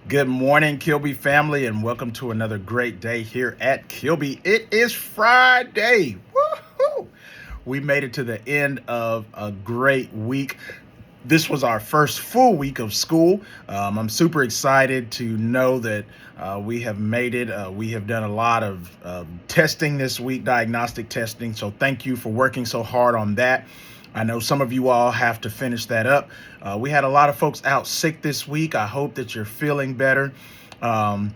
Good morning, Kilby family, and welcome to another great day here at Kilby. It is Friday. Woohoo! We made it to the end of a great week. This was our first full week of school. I'm super excited to know that we have made it. We have done a lot of testing this week, diagnostic testing. So thank you for working so hard on that. I know some of you all have to finish that up. We had a lot of folks out sick this week. I hope that you're feeling better. Um,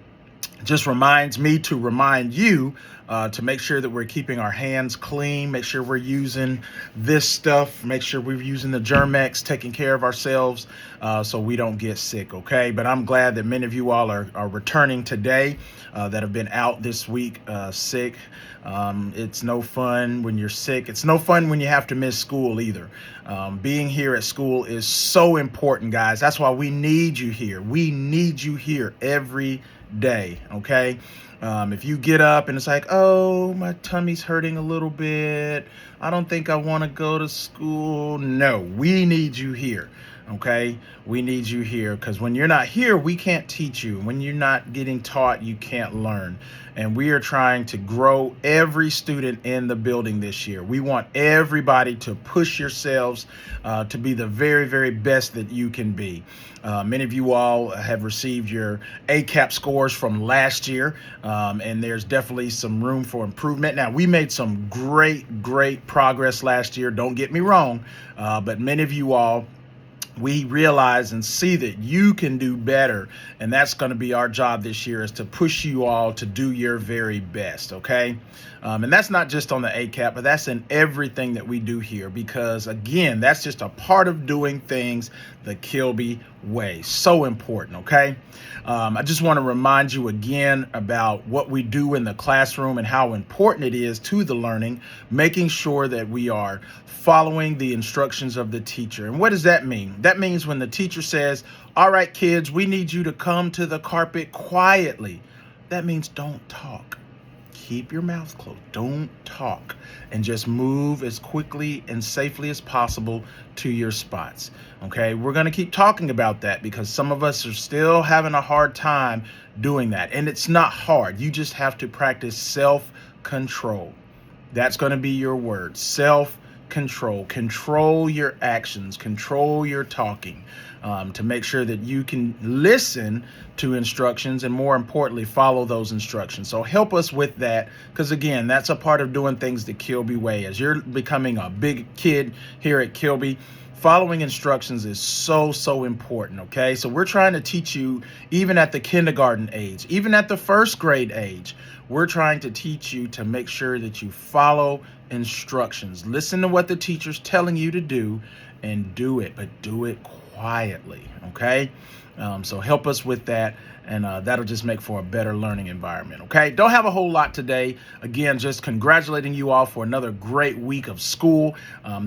just reminds me to remind you to make sure that we're keeping our hands clean, make sure we're using this stuff, make sure we're using the Germex, taking care of ourselves so we don't get sick, okay? But I'm glad that many of you all are returning today that have been out this week sick. It's no fun when you're sick. It's no fun when you have to miss school either. Being here at school is so important, guys. That's why we need you here. We need you here every day, okay? If you get up and it's like, oh, my tummy's hurting a little bit, I don't think I want to go to school. No, we need you here, okay? We need you here because when you're not here, we can't teach you. When you're not getting taught, you can't learn. And we are trying to grow every student in the building this year. We want everybody to push yourselves to be the very, very best that you can be. Many of you all have received your ACAP scores from last year, and there's definitely some room for improvement. Now, we made some great progress last year. Don't get me wrong, but many of you all, we realize and see that you can do better, and that's going to be our job this year, is to push you all to do your very best, okay? And that's not just on the ACAP, but that's in everything that we do here, because again, that's just a part of doing things the Kilby way. So important, okay? I just want to remind you again about what we do in the classroom and how important it is to the learning, making sure that we are following the instructions of the teacher. And what does that mean? That means when the teacher says, all right, kids, we need you to come to the carpet quietly. That means don't talk. Keep your mouth closed. Don't talk, and just move as quickly and safely as possible to your spots. Okay, we're going to keep talking about that because some of us are still having a hard time doing that. And it's not hard. You just have to practice self-control. That's going to be your word. Self-control. Control your actions. Control your talking to make sure that you can listen to instructions and, more importantly, follow those instructions. So help us with that because, again, that's a part of doing things the Kilby way. As you're becoming a big kid here at Kilby, following instructions is so important, okay? So we're trying to teach you even at the kindergarten age, even at the first grade age. We're trying to teach you to make sure that you follow instructions. Listen to what the teacher's telling you to do and do it, but do it quietly, okay? So help us with that, and that'll just make for a better learning environment, okay? Don't have a whole lot today. Again, just congratulating you all for another great week of school.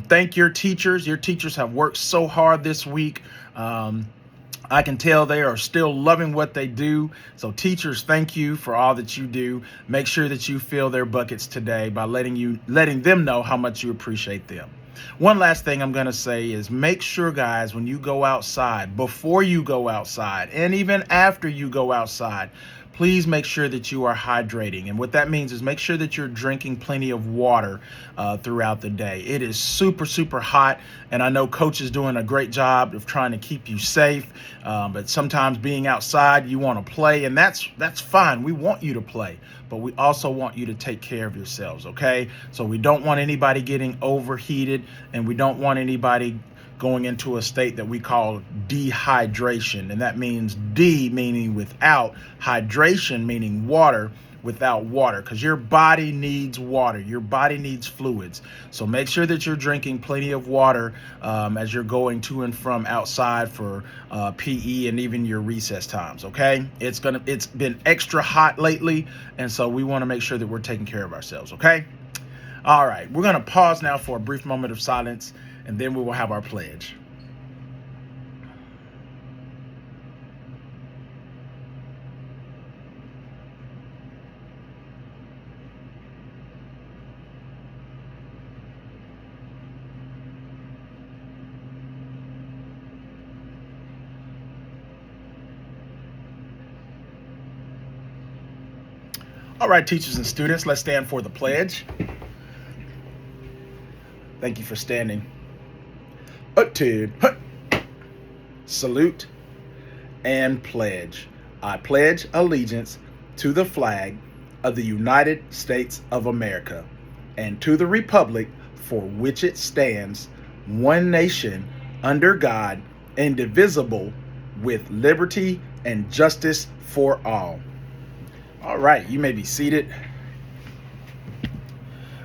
Thank your teachers. Your teachers have worked so hard this week. I can tell they are still loving what they do. So teachers, thank you for all that you do. Make sure that you fill their buckets today by letting them know how much you appreciate them. One last thing I'm going to say is make sure, guys, when you go outside, before you go outside, and even after you go outside, please make sure that you are hydrating. And what that means is make sure that you're drinking plenty of water throughout the day. It is super hot, and I know Coach is doing a great job of trying to keep you safe, but sometimes being outside, you want to play, and that's fine. We want you to play, but we also want you to take care of yourselves, okay? So we don't want anybody getting overheated, and we don't want anybody going into a state that we call dehydration. And that means D meaning without, hydration meaning water, without water, because your body needs water. Your body needs fluids. So make sure that you're drinking plenty of water as you're going to and from outside for PE and even your recess times, okay? It's been extra hot lately, and so we want to make sure that we're taking care of ourselves, okay? All right, we're going to pause now for a brief moment of silence, and then we will have our pledge. All right, teachers and students, let's stand for the pledge. Thank you for standing. Attitude, salute, and pledge. I pledge allegiance to the flag of the United States of America and to the republic for which it stands, one nation, under God, indivisible, with liberty and justice for all. All right, you may be seated.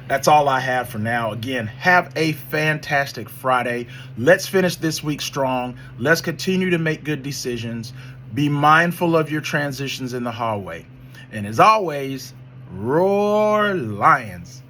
That's all I have for now. Again, have a fantastic Friday. Let's finish this week strong. Let's continue to make good decisions. Be mindful of your transitions in the hallway. And as always, roar, Lions.